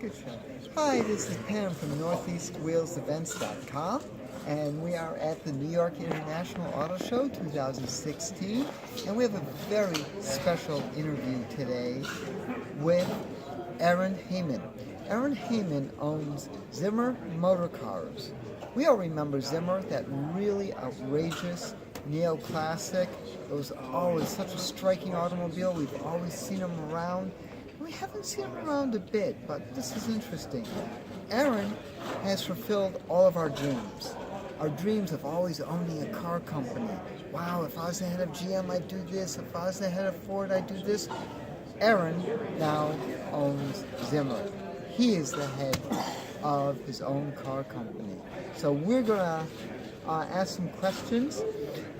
Good show. Hi, this is Pam from NortheastWalesEvents.com, and we are at the New York International Auto Show 2016, and we have a very special interview today with Eran Heyman. Eran Heyman owns Zimmer Motor Cars. We all remember Zimmer, that really outrageous neoclassic. It was always such a striking automobile. We've always seen them around. We haven't seen him around a bit, but this is interesting. Eran has fulfilled all of our dreams. Our dreams of always owning a car company. Wow, if I was the head of GM, I'd do this. If I was the head of Ford, I'd do this. Eran now owns Zimmer. He is the head of his own car company. So we're going to ask some questions.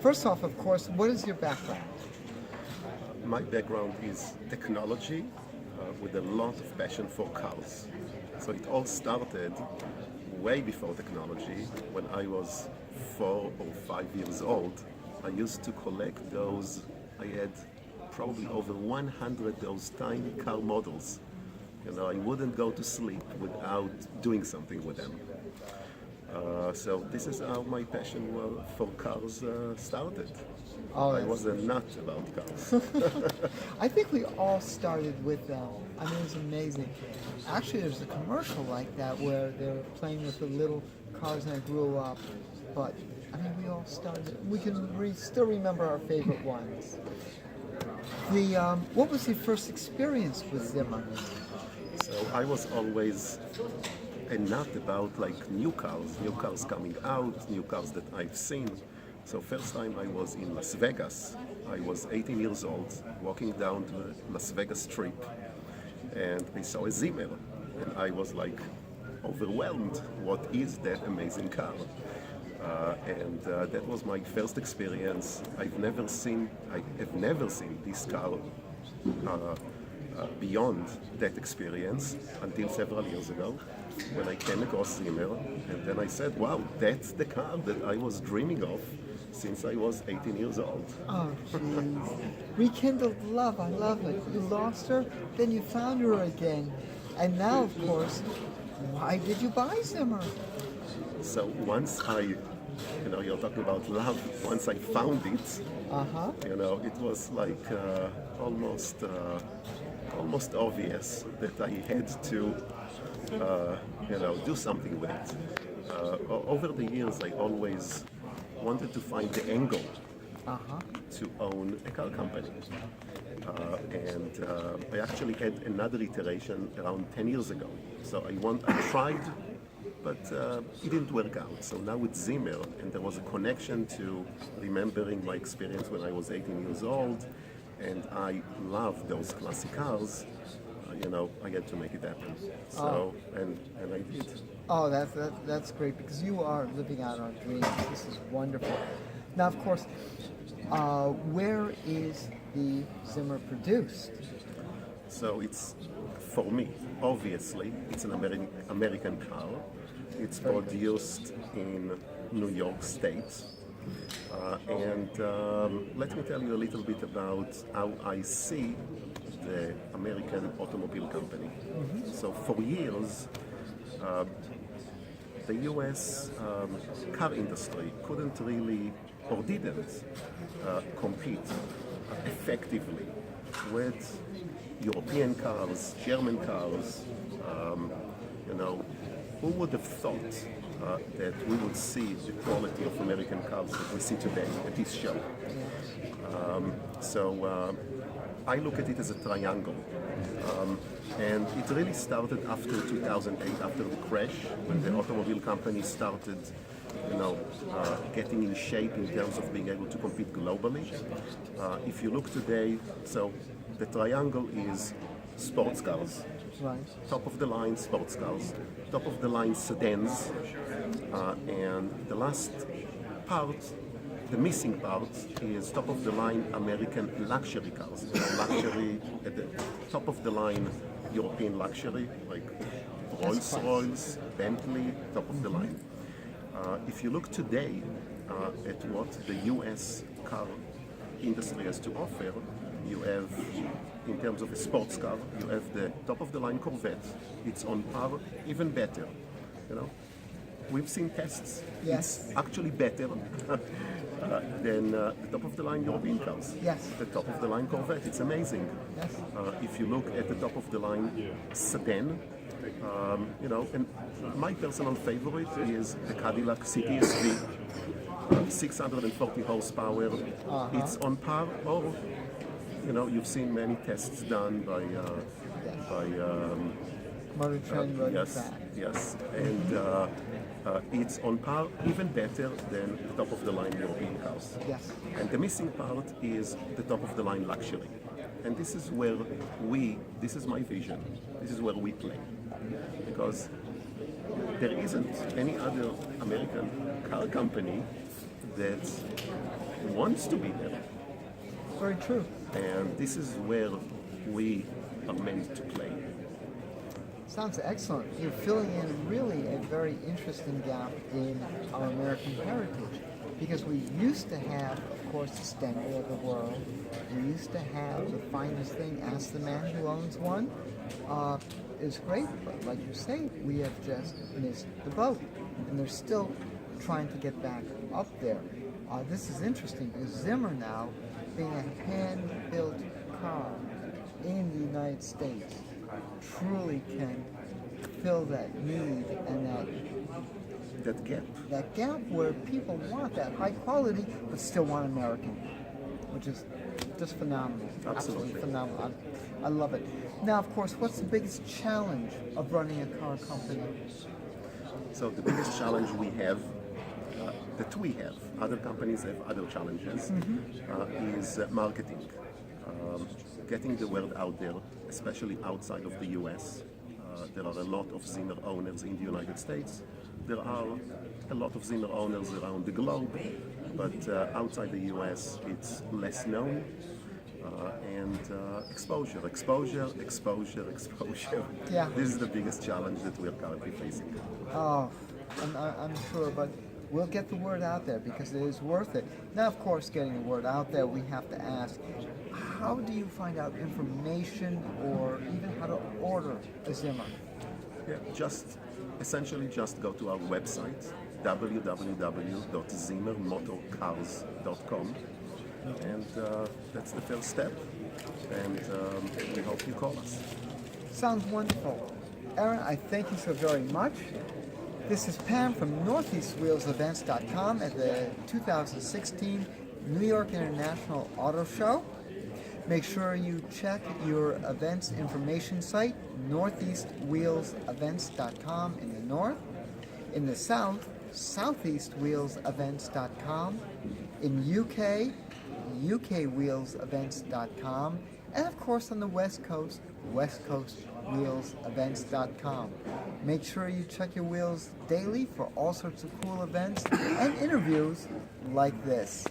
First off, of course, what is your background? My background is technology with a lot of passion for cars. So it all started way before technology. When I was 4 or 5 years old, I used to collect those. I had probably over 100 those tiny car models. You know, I wouldn't go to sleep without doing something with them. So this is how my passion for cars started. Oh, I was a nut about cars. I think we all started with them. I mean, it's amazing. Actually, there's a commercial like that where they're playing with the little cars and I grew up. But, I mean, we all started. We can still remember our favorite ones. What was your first experience with Zimmer? So I was always a nut about like new cars coming out, new cars that I've seen. So first time I was in Las Vegas, I was 18 years old, walking down to the Las Vegas Strip, and I saw a Zimmer, and I was like overwhelmed. What is that amazing car? And that was my first experience. I have never seen this car beyond that experience until several years ago when I came across Zimmer, and then I said, wow, that's the car that I was dreaming of since I was 18 years old. Oh, jeez. Rekindled love, I love it. You lost her, then you found her again. And now, of course, why did you buy Zimmer? So once you're talking about love, once I found it, it was like almost obvious that I had to, do something with it. Over the years, I always wanted to find the angle to own a car company. And I actually had another iteration around 10 years ago. So I tried, but it didn't work out. So now with Zimmer, and there was a connection to remembering my experience when I was 18 years old, and I love those classic cars. I had to make it happen. So and I did. Oh, that's great, because you are living out our dreams. This is wonderful. Now, of course, where is the Zimmer produced? So it's, for me, obviously, it's an American car. It's produced in New York State. And let me tell you a little bit about how I see the American automobile company. So for years, the US car industry couldn't really, or didn't, compete effectively with European cars, German cars. Who would have thought that we would see the quality of American cars that we see today at this show? I look at it as a triangle. And it really started after 2008, after the crash, when the automobile company started, getting in shape in terms of being able to compete globally. If you look today, so the triangle is sports cars, right, top of the line sports cars, top of the line sedans, and the last part, the missing part, is top of the line American luxury cars. Luxury at the top of the line European luxury, like Rolls-Royce, Bentley, top of the line. If you look today at what the US car industry has to offer, You have, in terms of a sports car, you have the top-of-the-line Corvette. It's on par, even better. You know, we've seen tests. Yes. It's actually better than the top-of-the-line European cars. Yes. The top-of-the-line Corvette. It's amazing. Yes. If you look at the top-of-the-line sedan, you know, and my personal favorite is the Cadillac CTSV. 640 horsepower. It's on par, or you know, you've seen many tests done by Motor Trend Road yes, Track. yes, and it's on par, even better than the top-of-the-line European cars. Yes. And the missing part is the top-of-the-line luxury, and this is where this is my vision. This is where we play, because there isn't any other American car company that wants to be there. Very true. And this is where we are meant to play. Sounds excellent. You're filling in really a very interesting gap in our American heritage, because we used to have, of course, the standard of the world. We used to have the finest thing. Ask the man who owns one. It's great, but like you say, we have just missed the boat, and they're still trying to get back up there. This is interesting because Zimmer now, being a hand-built car in the United States, truly can fill that need and that gap where people want that high quality but still want American, which is just phenomenal. Absolutely phenomenal. I love it. Now, of course, what's the biggest challenge of running a car company? So the biggest challenge we have, that we have, other companies have other challenges, is marketing. Getting the word out there, especially outside of the US. There are a lot of Zimmer owners in the United States. There are a lot of Zimmer owners around the globe, but outside the US it's less known. And exposure. Yeah. This is the biggest challenge that we are currently facing. Oh, I'm sure, but we'll get the word out there because it is worth it. Now, of course, getting the word out there, we have to ask, how do you find out information or even how to order a Zimmer? Yeah, essentially just go to our website, www.zimmermotorcars.com, and that's the first step, and we hope you call us. Sounds wonderful. Eran, I thank you so very much. This is Pam from NortheastWheelsEvents.com at the 2016 New York International Auto Show. Make sure you check your events information site, NortheastWheelsEvents.com in the north. In the south, SoutheastWheelsEvents.com. In UK, UKWheelsEvents.com. And of course on the West Coast, WestCoastWheelsEvents.com. Make sure you check your wheels daily for all sorts of cool events and interviews like this.